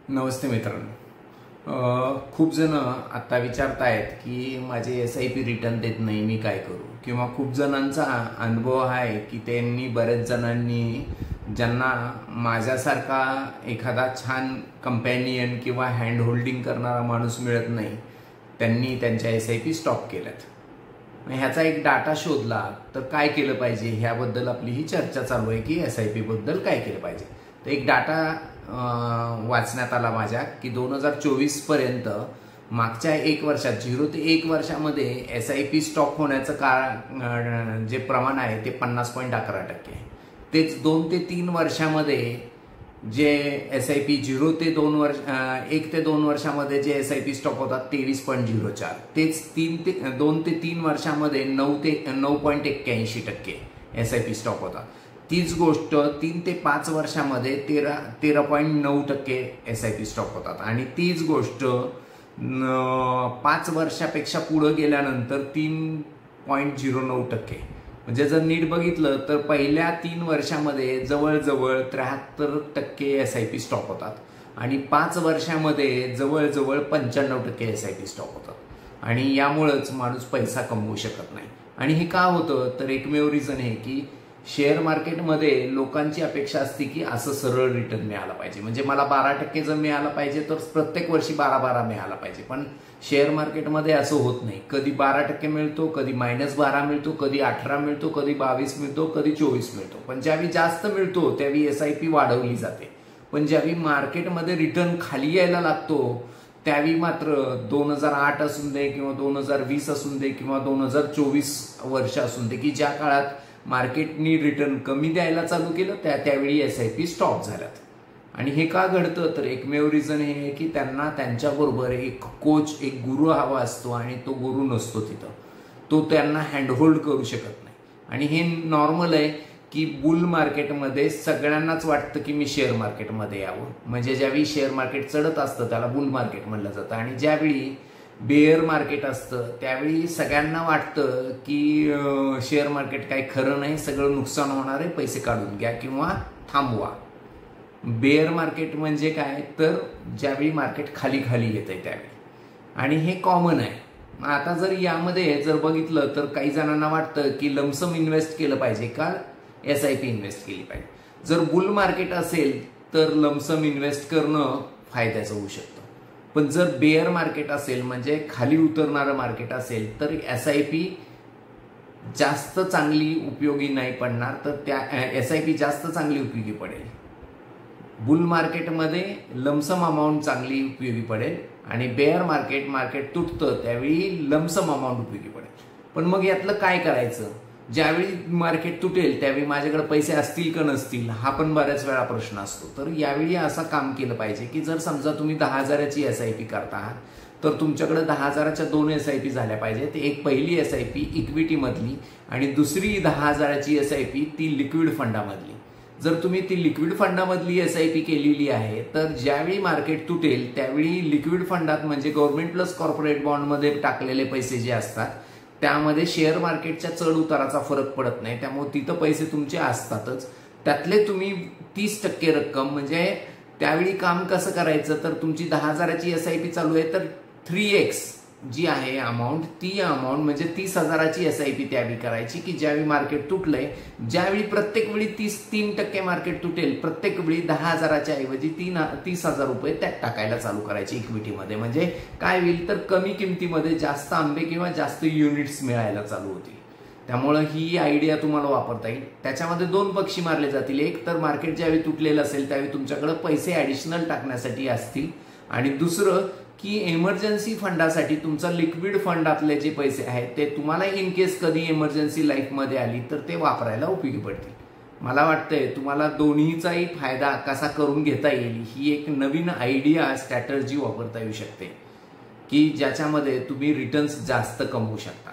नमस्ते मित्रांनो, खूप जण आता विचारतायत की माझे SIP रिटर्न देत नाही, मी काय करू? किंवा खूप जणांचा अनुभव आहे की त्यांनी बरेच जणांनी ज्यांना माझ्यासारखा एखादा छान कंपॅनियन किंवा हँड होल्डिंग करणारा माणूस मिळत नाही, त्यांनी त्यांच्या SIP स्टॉप केल्यात। ह्याचा एक डाटा शोधला तर काय केलं पाहिजे ह्याबद्दल आपली ही चर्चा चालू आहे की SIP बद्दल काय केलं पाहिजे। तर एक डाटा वाचण्यात आला माझ्या की 2024 पर्यंत मागच्या 1 वर्षात 0 ते 1 वर्षामध्ये SIP स्टॉप होण्याचं जे प्रमाण आहे ते 50.11%। तेच 2 ते 3 वर्षामध्ये जे SIP 1 ते 2 वर्षामध्ये जे SIP स्टॉप होतात 23.04। तेच 2 ते 3 वर्षामध्ये 9.81% SIP स्टॉप होतात। तीच गोष्ट 3 ते 5 वर्षामध्ये 13.9% SIP स्टॉप होतात आणि तीच गोष्ट 5 वर्षापेक्षा पुढे गेल्यानंतर 3.09%। म्हणजे जर नीट बघितलं तर पहिल्या 3 वर्षामध्ये जवळजवळ 73% SIP स्टॉप होतात आणि 5 वर्षामध्ये जवळजवळ 95% SIP स्टॉप होतात। आणि यामुळेच माणूस पैसा कमवू शकत नाही। आणि हे का होतं तर एकमेव रिझन आहे की शेअर मार्केटमध्ये लोकांची अपेक्षा असते की असं सरळ रिटर्न मिळाला पाहिजे, म्हणजे मला 12% जर मिळाला पाहिजे तर प्रत्येक वर्षी 12 मिळाला पाहिजे। पण शेअर मार्केटमध्ये असं होत नाही, कधी 12% मिळतो, कधी -12 मिळतो, कधी 18 मिळतो, कधी 22 मिळतो, कधी 24 मिळतो। पण ज्यावेळी जास्त मिळतो त्यावेळी SIP वाढवली जाते, पण ज्यावेळी मार्केटमध्ये रिटर्न खाली यायला लागतो त्यावेळी मात्र 2008 असून दे किंवा 2020 असून दे किंवा 2024 वर्ष असून दे की ज्या काळात मार्केटनी रिटर्न कमी द्यायला चालू केलं त्यावेळी SIP स्टॉप झाल्यात। आणि हे का घडतं तर एकमेव रिझन हे आहे की त्यांना त्यांच्याबरोबर एक कोच, एक गुरु हवा असतो आणि तो गुरु नसतो तिथं, तो त्यांना हँडहोल्ड करू शकत नाही। आणि हे नॉर्मल आहे की बुल मार्केटमध्ये सगळ्यांनाच वाटतं की मी शेअर मार्केटमध्ये यावं, म्हणजे ज्यावेळी शेअर मार्केट चढत असतं त्याला बुल मार्केट म्हणलं जातं आणि ज्यावेळी बेअर मार्केट असतं त्यावेळी सगळ्यांना वाटतं की शेअर मार्केट काही खरं नाही, सगळं नुकसान होणार आहे, पैसे काढून घ्या किंवा थांबवा। बेअर मार्केट म्हणजे काय तर ज्यावेळी मार्केट खाली येतंय त्यावेळी, आणि हे कॉमन आहे। आता जर यामध्ये जर बघितलं तर काही जणांना वाटतं की लमसम इन्व्हेस्ट केलं पाहिजे का SIP इन्व्हेस्ट केली पाहिजे। जर बुल मार्केट असेल तर लमसम इन्व्हेस्ट करणं फायद्याचं होऊ शकतं, पण जर बेअर मार्केट असेल म्हणजे खाली उतरणारं मार्केट असेल तर SIP जास्त चांगली उपयोगी नाही पडणार, तर त्या SIP जास्त चांगली उपयोगी पडेल। बुल मार्केटमध्ये लमसम अमाऊंट चांगली उपयोगी पडेल आणि बेअर मार्केट तुटतं त्यावेळी लमसम अमाऊंट उपयोगी पडेल। पण मग यातलं काय करायचं? ज्यावेळी मार्केट तुटेल त्यावेळी माझ्याकडे पैसे असतील का नसतील हा पण बऱ्याच वेळा प्रश्न असतो। तर यावेळी असं काम केलं पाहिजे की जर समजा तुम्ही 10,000ची SIP करता तर तुमच्याकडे 10,000च्या 2 SIP झाल्या पाहिजेत। एक पहिली SIP इक्विटी मधली आणि दुसरी 10,000ची SIP ती लिक्विड फंडामधली। जर तुम्ही ती लिक्विड फंडामधली SIP केलेली आहे तर ज्यावेळी मार्केट तुटेल त्यावेळी लिक्विड फंडात म्हणजे गव्हर्नमेंट प्लस कॉर्पोरेट बॉन्डमध्ये टाकलेले पैसे जे असतात त्यामध्ये शेअर मार्केटच्या चढ उताराचा फरक पडत नाही, त्यामुळे तिथं पैसे तुमचे असतातच। त्यातले तुम्ही 30% रक्कम म्हणजे त्यावेळी काम कसं करायचं तर तुमची 10,000ची SIP चालू आहे तर 3x जी आहे अमाऊंट ती अमाऊंट म्हणजे 30,000ची SIP त्यावेळी करायची की ज्यावेळी मार्केट तुटलंय, ज्यावेळी प्रत्येक वेळी 3% मार्केट तुटेल प्रत्येक वेळी 10,000च्या ऐवजी 30,000 रुपये त्यात टाकायला चालू करायचे इक्विटीमध्ये। म्हणजे काय होईल तर कमी किमतीमध्ये जास्त आंबे किंवा जास्त युनिट्स मिळायला चालू होतील। त्यामुळे ही आयडिया तुम्हाला वापरता येईल। त्याच्यामध्ये 2 पक्षी मारले जातील, एक तर मार्केट ज्यावेळी तुटलेलं असेल त्यावेळी तुमच्याकडे पैसे ऍडिशनल टाकण्यासाठी असतील आणि दुसरं की इमर्जन्सी फंडासाठी तुमचा लिक्विड फंडातले जे पैसे आहेत ते तुम्हाला इन केस कधी इमर्जन्सी लाईफमध्ये आली तर ते वापरायला उपयोगी पडतील। मला वाटतंय तुम्हाला दोन्हीचाही फायदा कसा करून घेता येईल ही एक नवीन आयडिया स्ट्रॅटर्जी वापरता येऊ शकते की ज्याच्यामध्ये तुम्ही रिटर्न्स जास्त कमवू शकता।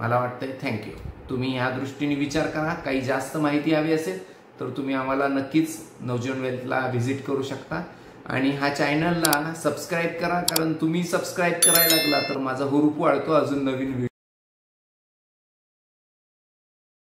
मला वाटतंय थँक्यू। तुम्ही या दृष्टीने विचार करा, काही जास्त माहिती हवी असेल तर तुम्ही आम्हाला नक्कीच नवजीवन वेल्थला व्हिजिट करू शकता आणि हा चॅनलला सबस्क्राइब करा, कारण तुम्ही सबस्क्राइब करायला लागला तर माझा हुरूप वाढतो अजून नवीन व्हिडिओ